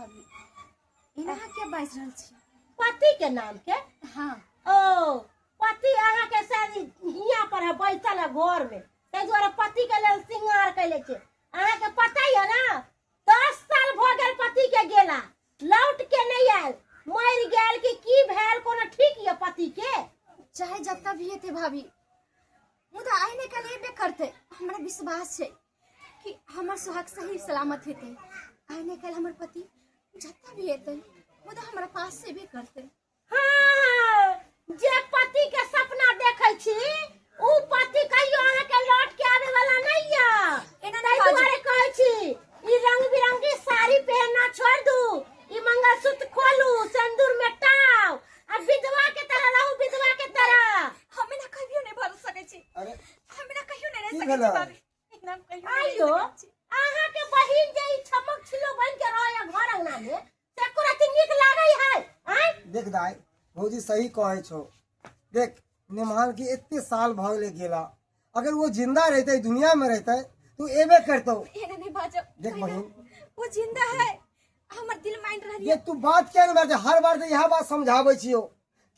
भाभी इना के बाइस रहल छी पति के नाम के। हां ओ पति अहाँ के शादी हिया पर है बैठल है घर में ते द्वारा पति के लेल सिंगार कैले छे। अहाँ के पता है ना 10 साल भ गेल पति के गेला लौट के नहीं आयल मर गेल की भेल कोनो ठीक है पति के। चाहे जत्ता भी हेते भाभी मुदा आइने के लिए करते हमरा विश्वास है कि हमर सुहाग सही सलामत हेते। आइने के हमर पति जत्ता भी हेते मुदा हमरा पास से भी करते। हां जे पति के सपना देखै छी उ पति कहियो अहाँ के लौट के आवे वाला नहीं है। एना नहीं दुआरे कहै छी ई रंग बिरंगी साड़ी पहनना छोड़ दू ई मंगलसूत्र खोलू सिंदूर मेटाओ आ विधवा के तरह रहू विधवा के तरह। हमें ना कहियो नहीं भर सके छी। अरे हमें ना कहियो नहीं रह सके छी भाभी एकदम कहियो आइयो अहाँ के बहिन जे ई छमक छिलो बन के रहया घर अंगना में से कुरत निक लागै है। हैं देख दाई भौजी सही कहे छो। देख निमान की इतने साल भगले गेला अगर वो जिंदा रहते दुनिया में रहते तू एबे करतो। एना नहीं बाजो देख बहिन वो जिंदा है हमर दिल माइंड रह ये तू बात क्या नहीं बात हर बार तो यह बात समझावे छियो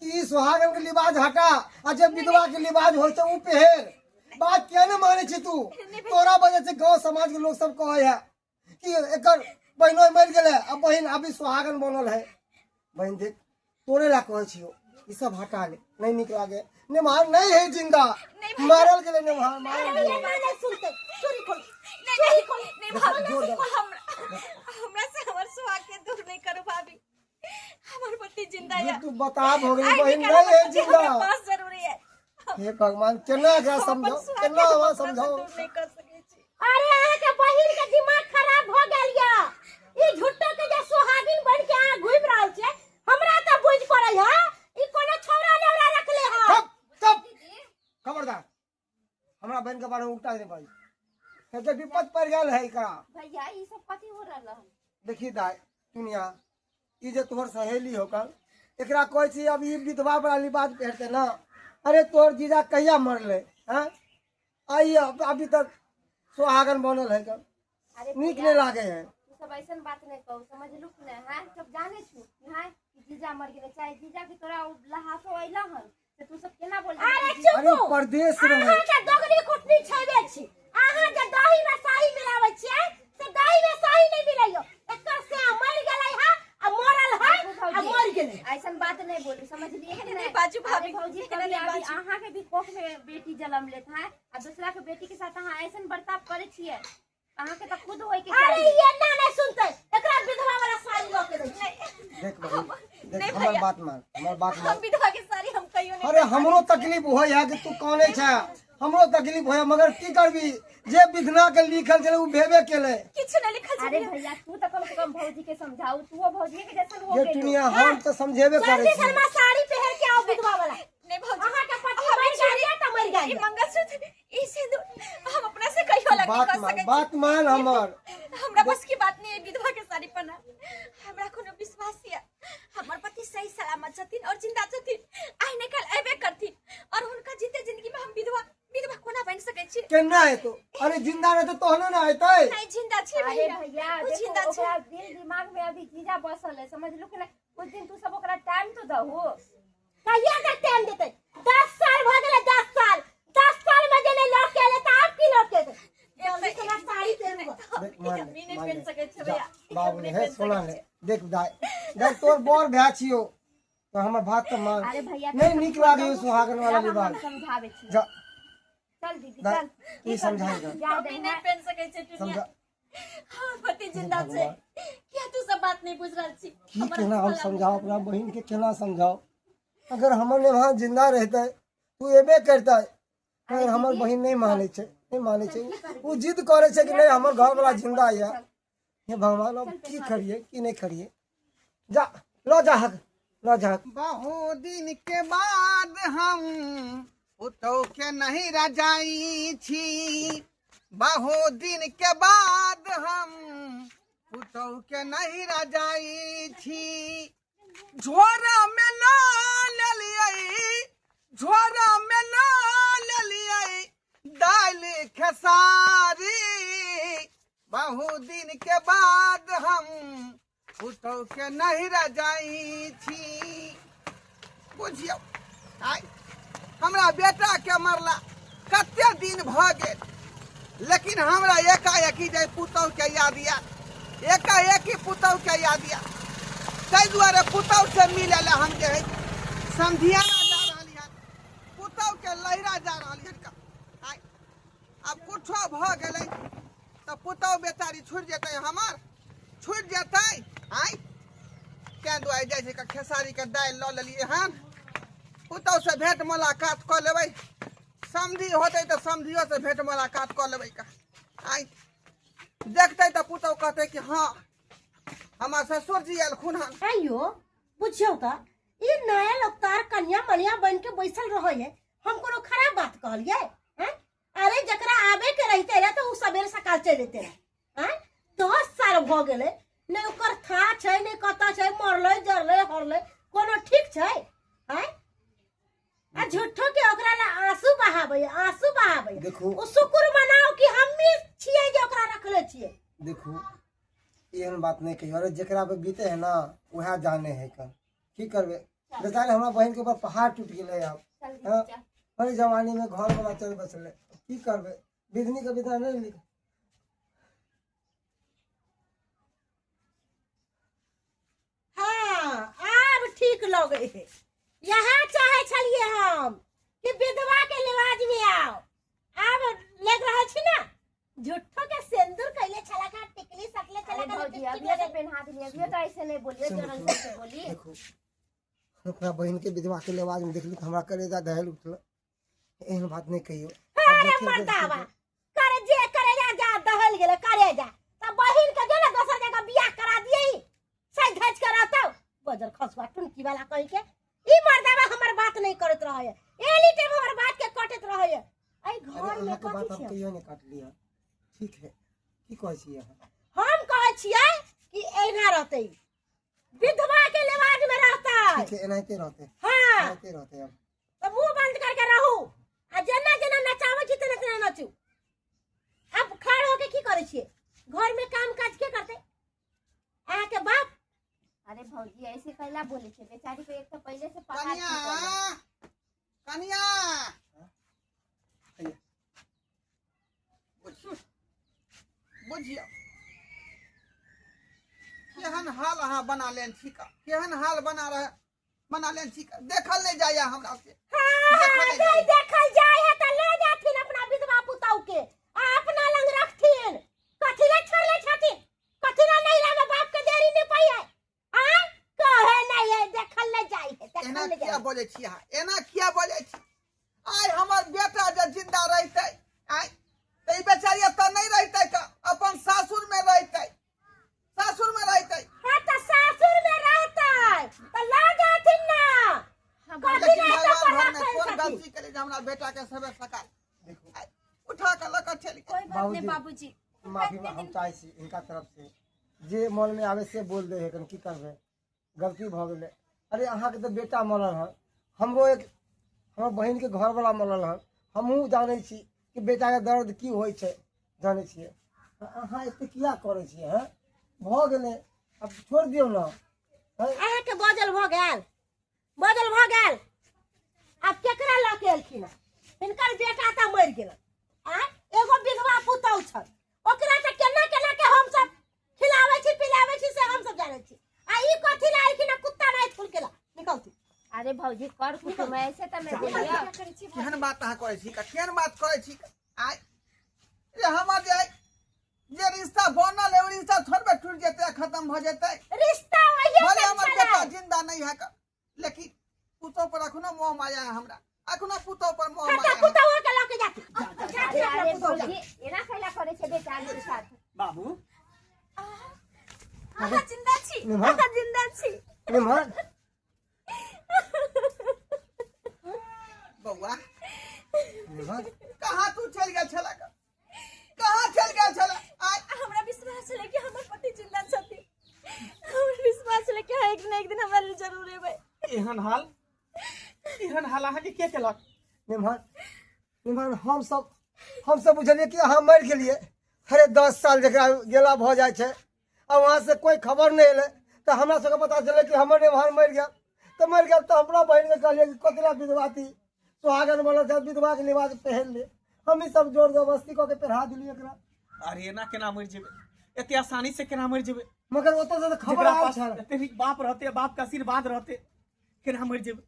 कि सुहागन के लिबाज हटा आ जब विधवा के लिबाज हो तो ऊ पहन। बात क्या नहीं माने छी तू तोरा वजह से गांव समाज के लोग सब कहे है कि एकर बहनो मर गेले अब बहन अभी सुहागन बनल है। बहन देख तोरे ला कहे छियो ई सब हटा ले नहीं निक लागे निमान नहीं है जिंदा मारल गेले निमान मारल अरे ये माने सुनते चोरी खोल चोरी खोल नहीं भाभी हमरा से हमर सुहाग के दूर नहीं करो भाभी हमर पति जिंदा है। तू बता भोगली बहन नहीं है जिंदा। पास जरूरी है हे भगवान केना क्या समझो केना हुआ समझाओ। नहीं कर सके छी। अरे अहाँ के बहिन के दिमाग खराब हो गेल या ई झुट्टो के जे सुहागिन बन के आ घुम रहल छे हमरा त बुझ पड़ै है ई कोनो छौरा लेवरा रखले है। चुप चुप खबरदार हमरा बहन के बारे में उल्टा नहीं भाई के विपद पड़ गेल है का। भैया ई सब कथि हो रहल है। देखी दाई दुनिया ई जे तोहर सहेली होकल एकरा कहै छी अब ई विधवा वाला लिबाज पहनते ना। अरे तोहर जीजा कहिया मरले हैं आई अभी तक सुहागन बनल है कर नीक नहीं लागे है। सब ऐसन बात नहीं कहू समझ लू कि नहीं है सब जाने छु हां जीजा मर गेले चाहे जीजा के तोरा लहासो अइला हन से तू सब केना बोल। अरे चुप अरे परदेश रहे अहाँ के दोगली कुटनी छेबे छी अहाँ जे दही में शाही मिलावे छियै से दही में शाही नहीं मिलैयो एकर से मर गेलै है आ मरल है आ मर गेलै। ऐसन बात नहीं बोली समझ लिए कि नहीं बाजू भाभी भौजी कभी अभी अहाँ के भी कोख में बेटी जन्म लेत है आ दूसरा के बेटी के साथ अहाँ ऐसन बर्ताव करे छियै अहाँ के त खुद होय के अरे ये ना नहीं सुनते एकरा विधवा वाला साड़ी लो के दै छी। देख बहन देख हमर बात मान हम विधवा के साड़ी हम कहियो नहीं। अरे हमरो तकलीफ होय है कि तू कौने छे हमरो तकलीफ होय मगर की करबी जे विधना के लिखल छले उ भेबे केले किछ नहीं लिखल छै। अरे भैया तू त कम से कम भौजी के समझाऊ तू भौजी के जैसन हो ये गेल दुनिया हम तो समझेबे करे जल्दी छी। शर्मा साड़ी पहन के आओ विधवा वाला नहीं भौजी अहाँ के पति मर गया त मर गया। ई मंगलसूत्र ई सिंदूर हम अपना से कहियो अलग नहीं कर सके। बात मान हमर हमरा बस की बात नहीं है विधवा के साड़ी पहना हमरा कोनो विश्वास है हमर पति सही सलामत छथिन और जिंदा छथिन आइने कल एबे करथिन और उनका जीते जिंदगी में हम विधवा विधवा कोना बन सके छी। केना है तो अरे जिंदा रहे तो तोहने ना आइतै। नहीं जिंदा छी भैया देखो जिंदा छी ओकरा दिल दिमाग में अभी जीजा बसल है समझ लो कि ना उस दिन तू सब ओकरा टाइम तो दहो कहिया का टाइम देते 10 साल भ गेले 10 साल में जे नहीं लौट के ले त आप की लौट के जल्दी से ना साड़ी पहनबो। देख मान नहीं पहन सके छी भैया बाबू ने है सुना ले देख दाई देख तोर बर भै छियो तो हमर बात तो मान अरे भैया नहीं निक लागे सुहागन वाला लिबाज समझावे छी जा चल दीदी चल ई समझाएगा जा दे नहीं पहन सके छी दुनिया समझा हमर पति जिंदा छे क्या तू सब बात नहीं बुझ रहल छी। की केना हम समझाओ अपना बहन के केना समझाओ अगर हमर ने वहां जिंदा रहते तू एबे करता मगर हमर बहन नहीं माने छे नहीं माने छे वो जिद करे छे कि नहीं हमर घर वाला जिंदा है। हे भगवान अब की करिए की नहीं करिए जा लो जा हक लो जा। बहुत दिन के बाद हम उतो के नहीं रजाई छी बहुत दिन के बाद हम उतो के नहीं रजाई छी झोरा में ला लिये झोरा में ला लिये दाल खेसारी बहुत दिन के बाद हम पुतौ के नहीं रजाई छी। बुझियो आय हमरा बेटा के मरला कते दिन भ गेल, लेकिन हमरा एकाएकी जे पुतौ के याद या, एकाएकी पुतौ के याद या, ताहि दुआरे पुतौ से मिले ला हम जे समधियाना जा रहली हन, पुतौ के लहिरा जा रहली हन। आय अब कुछो भ गेलै त पुतौ बेचारी छूट जेतै, हमर छूट जेतै। आय तैं दुआरे जाइ छै खेसारी के दालि लऽ लेलियै हन, पुतौ से भेंट मुलाकात कऽ लेबै, समधी होतै तऽ समधियो से भेंट मुलाकात कऽ लेबै। आय देखतै तऽ पुतौ कहतै कि हाँ हमर ससुर जी एलखुन हन। आइयो बुझियो त ई नया लोकतार कन्या मनिया बन के बैसल रहो है, हम कोनो खराब बात कहलिए हैं? अरे जकरा आवे के रहते रहे तो उ सबेर सकाल चल जेते रहे हैं। 10 साल भ गेले, ने ओकर था छै ने कता छै, मरले जरले हरले कोनो ठीक छै हैं? आ झूठो के ओकरा ला आंसू बहावे, आंसू बहावे। देखो ओ शुक्र मनाओ कि हम्मी छिए जे ओकरा रखले छिए। देखो एहन बात नहीं कहियो, अरे जेकरा पे बीते है ना वह जाने है कर की करबे। बेचारे हमरा बहन के ऊपर पहाड़ टूट गेले। अब हर जवानी में घर वाला चल बसले, की करबे, विधनी के विधा नहीं लिख। हाँ अब ठीक लगे है। यहाँ चाहे छलिए हम कि विधवा के लिवाज में आओ, अब लग रहा छी ना झूठो के सिंदूर कैले छला का टिकली सकले चला का भौजी अभी तो पहना दिलिए, अभी तो ऐसे नहीं बोलिए, जो रंग से बोली। देखो अपना बहन के विधवा के लिबाज में देखली हमरा करेजा दहल उठल। एहन बात नहीं कहियो। अरे मर्दावा करे जे करेजा जा दहल गेले करेजा त बहिन के जे ना दोसर जगह बियाह करा दिए, सही धज कराता बजर खसवा टुनकी वाला कहि के। ई मर्दावा हमर बात नहीं करत रहे, एनी टाइम हमर बात के कटत रहे। आई घर अरे में अहाँ के बात कथि हम छै? कहियो नहीं काट लिया, ठीक है की कहै छी अहाँ? हम कहै छियै कि एना रहतै, विधवा के लिबाज में रहतै। ठीक है एनाहिते रहते, हां एनाहिते रहते। अब तो मुंह बंद करके रहू, आ जेना जेना नचाबै छी तेना तेना नचू। अब खड़ होके की करै छियै? घर में काम काज के करतै? अहाँ के बाप। अरे भौजी ऐसे कैला बोले छे, बेचारी को एक तो पहले से पहाड़ कनिया टूटल है। कनिया बुझियो केहन हाल अहाँ बना लेन छी का, केहन हाल बना लेन छी का, देखल नहीं जाया हमरा से। हां नहीं देखल जाय है त ले जाथिन अपना विधवा पुतौ के, आ अपना लंग रखथिन। कथि ले छोड़ले छथिन, कथि ले नहीं रहे बाप के देरी नहीं पई है। आ कहे नहीं है देखल ले जाय है, देखल एना ले किया जाय। बोले छी अहाँ, एना किया बोले छी? आय हमर बेटा जे जिंदा रहते आय त ई बेचारी त नहीं रहते का, अपन सासुर में रहते, सासुर में रहते। हां त सासुर में रहतै त ला जाथिन ना। कथि लेकिन ले तो भगवान घर में पढ़ा कौन गलती करे जे हमरा बेटा के सबे सकाल देखो आय उठा के लक चली। कोई बात नहीं बाबूजी, माफी हम चाहे छी इनका तरफ से, जे मन में आवे से बोल दे है कन की करबे, गलती भ गेले। अरे अहाँ के तो बेटा मरल है, हमरो एक हमर बहन के घर वाला मरल है, हमहू जाने छी कि बेटा के दर्द की होय छै, जाने छिए। अहाँ एते किया करे छिए हैं? भ गेले अब छोड़ दियौ ना। अहाँ के बजल भ गेल, बजल भ गेल। अब केकरा ल के एलखिन? हिनकर बेटा त मर गेल, आ एगो विधवा पुतौ छ, ओकरा त केना केना के हम सब खिलावे छी पिलावे छी से हम सब जाने छी। आ ई कथि ला एलखिन? कुत्ता नहीं फूल केला निकल तू। अरे भौजी कर कुछ मैं ऐसे तो मैं बोलिया। केहन बात अहाँ करे छी का, केहन बात करे छी का? आय ये हमर जे रिश्ता बनल है, ओ रिश्ता थोड़बे टूट जेते, खत्म भ जेते। रिश्ता वही भले सब हमर छले। बेटा जिंदा नहीं है का, लेकिन पुतो पर अखनो मोह माया है हमरा, अखनो पुतो पर मोह कता माया है। पुतौ के ल के जाती। अरे अरे भौजी एना कैला करे छे बेचारी के साथ? बाबू आहा जिंदा छी, निभा। आहा जिंदा छी। निमहर बउआ निमहर कहाँ तू चल गया छला का, कहाँ चल गया छला? आय हमरा विश्वास छले कि हमर पति जिंदा छथि, हमरा विश्वास छले कि एक न एक दिन हमरा जरूर एबै। एहन हाल अहाँ के केलक? निमहर निमहर हम सब बुझलिए कि अहाँ मर गेलिए। अरे 10 साल जकरा गेला भ जाय छै, आ वहाँ से कोई खबर नहीं एले, तो हमरा सबके पता चले कि हमर नेवार मर गया तो मर गया तो हमरा बहन के कहलिए कि कतला विधवा थी सुहागन वाला था विधवा के लिबास पहन ले हम ही सब जोर जबरदस्ती कऽ के पहरा दिली एकरा। अरे एना केना मर जेबे एते आसानी से केना मर जेबे मगर ओतऽ से तो खबर जेकरा आयल पास छल एते नीक बाप रहते बाप के आशीर्वाद रहते केना मर जेबे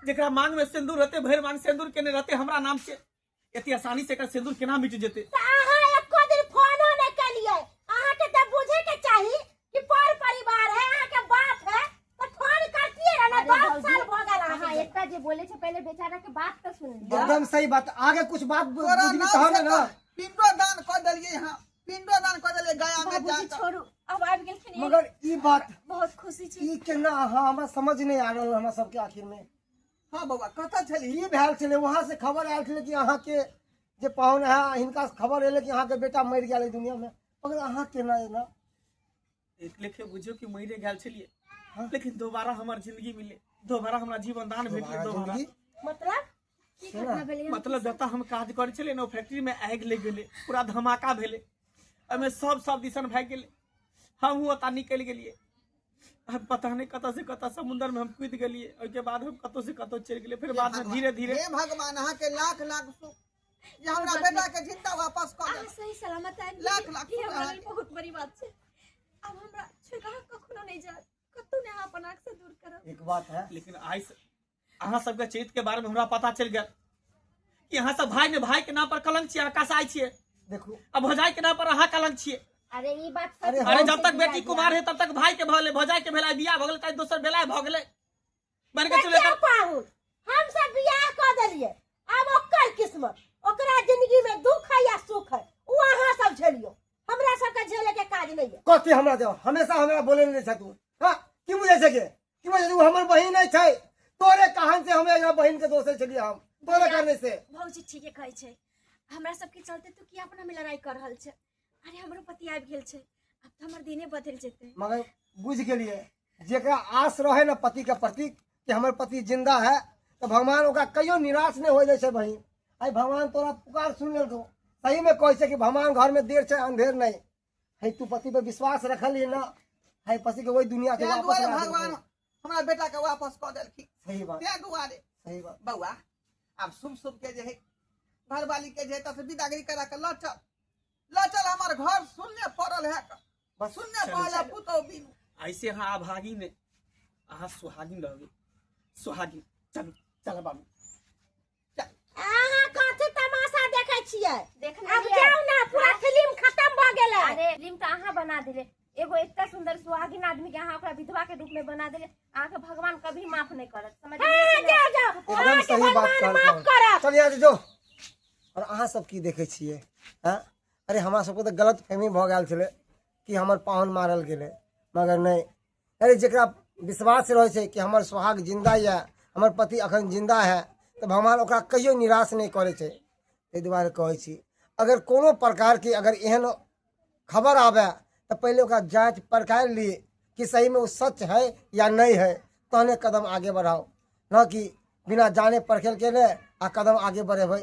जेकरा मांग में सिंदूर रहते भर मांग सिंदूर केने रहते हमरा नाम से एते आसानी से एकर सिंदूर केना मिट जेते। तो अहाँ एको दिन फोनो नहीं कलिए। अहाँ के तो बुझे के चाहिए कि पर परिवार है, अहाँ के बाप है तो फोन करतिए रहना। 10 साल हो गया हाँ अहाँ इतना जे बोले छे पहले बेचारा के बात तो सुन लिया। एकदम सही बात। आगे कुछ बात तोरा बुझली नाम तहन से ना। पिंडो दान कर दिलिए यहाँ, पिंडो दान कर दिलिए गया में बाबूजी जाकर। छोड़ू अब आबि गेलखिन। मगर ई बात बहुत खुशी छी। ई केना अहाँ हमरा समझ नहीं आ रहल हमरा सबके आखिर में। हाँ बउआ कतऽ छली? ई भेल छलै वहां से खबर आयल छलै कि अहाँ के जे पाहुन है हिनका से खबर एले कि अहाँ के बेटा मर गेल दुनिया में, मगर अहाँ केना एना? एक लेखे बुझियो कि मरे गेल छलिए लेकिन दोबारा हमर जिंदगी मिले, दोबारा हमरा जीवन दान भेटले। दोबारा जिंदगी मतलब की घटना भेलै? मतलब जतऽ हम काज करे छलिए ना फैक्ट्री में आगि लग गेले, पूरा धमाका भेले, एमे सब दिसन भाग गेले। हम ओतऽ निकल गेलिए, अब पता नहीं कतऽ से कतऽ समुद्र में हम कूद गेलिए। ओके बाद हम कतौ से कतौ चल गेले। फिर बाद में धीरे धीरे हे भगवान अहाँ के लाख लाख सुख जे हमरा बेटा के जिंदा वापस कर अहाँ दे। सही सलामत आबि लाख गेलियै। लाख ई हमरा शुक्र लेल बहुत बड़ी बात छै। अब हमरा छोड़ि कखनो नहीं जायत, कतौ नहीं अहाँ अपन आँख से दूर करब। एक बात है लेकिन आई से अहाँ सबके चरित्र के बारे में हमरा पता चल गया कि अहाँ सब भाई में भाई के नाम पर कलंक छियै, कसाई छियै। देखू अब भौजाई के नाम पर अहाँ कलंक छियै। अरे ई बात सच अरे है। अरे जब तक बेटी कुमार है तब तक भाई के भले, भौजाई के भेला बियाह भ गेलै त दोसर भेला भ गेलै। बन के चले क्या पाहुन हम सब बियाह कर दिलिए। अब ओकर किस्मत, ओकरा जिंदगी में दुख है या सुख है वो अहाँ सब झेलियो। हमरा सब के झेले के काज नहीं है। कथी हमरा दे हमेशा हमरा बोले नहीं छै तू। हां की बुझै छै के की बुझै तू हमर बहिन नहीं छै। तोरे कहन से हमे यहाँ बहिन के दोस्त छलिए हम तोरे करने से। भौजी ठीके कहै छै। हमरा सबके चलते तू किया अपना में लड़ाई कर रहल छै? अरे हमरो पति आबि गेल छै, अब तो हमर दिने बदल जेतै। मगर बुझ गेलिए जेकरा आस रहे ना पति के प्रति कि हमर पति जिंदा है तो भगवान ओकरा कहियो निराश नहीं हो जाए छै बहिन। आई भगवान तोरा पुकार सुन लेल तो सही में कहै छै कि भगवान घर में देर छै अंधेर नहीं है। तू पति पे विश्वास रखली ना है पति के वही दुनिया के तें वापस दुआरे ला भगवान देलकै। हमरा बेटा के वापस कर देलखिन। सही बात तें दुआरे सही बात। बउआ अब शुभ शुभ के जे है घर वाली के जे है तसे विदागरी करा के लचल लचल हमर घर सुनने पड़ल है बस सुनने चलू, पड़ल चलू। पुतौ बिनु। ऐसे अहाँ अभागी ने अहाँ सुहागिन रहबे। सुहागिन चलू चल बाबू। अहाँ कथी तमाशा देखे छियै? देखना अब जाओ ना, पूरा फिल्म खत्म भ गेलै। अरे फिल्म तो अहाँ बना दिले। एगो इतना सुंदर सुहागिन आदमी के अहाँ ओकरा विधवा के रूप में बना दिले। अहाँ के भगवान कभी माफ नहीं करत, समझ हाँ, जाओ जाओ एकदम अहाँ के सही बात भगवान कहलकै। माफ करत। चल यहाँ जो और अहाँ सब की देखे छियै हाँ? अरे हमरा सबके तो गलत फहमी भ गेल छलै कि हमर पाहुन मारल गेलै, मगर नहीं। अरे जेकरा विश्वास रहे छै कि हमर सुहाग जिंदा या हमर पति अखन जिंदा है तो भगवान ओकरा कहियो निराश नहीं करे छै। ताहि दुआरे कहै छी अगर कोनो प्रकार की अगर एहन खबर आवे तो पहले ओकरा जांच परखार लिए कि सही में वो सच है या नहीं है, तहने कदम आगे बढ़ाओ, न कि बिना जाने परखेल के ले आ कदम आगे बढ़ेबै।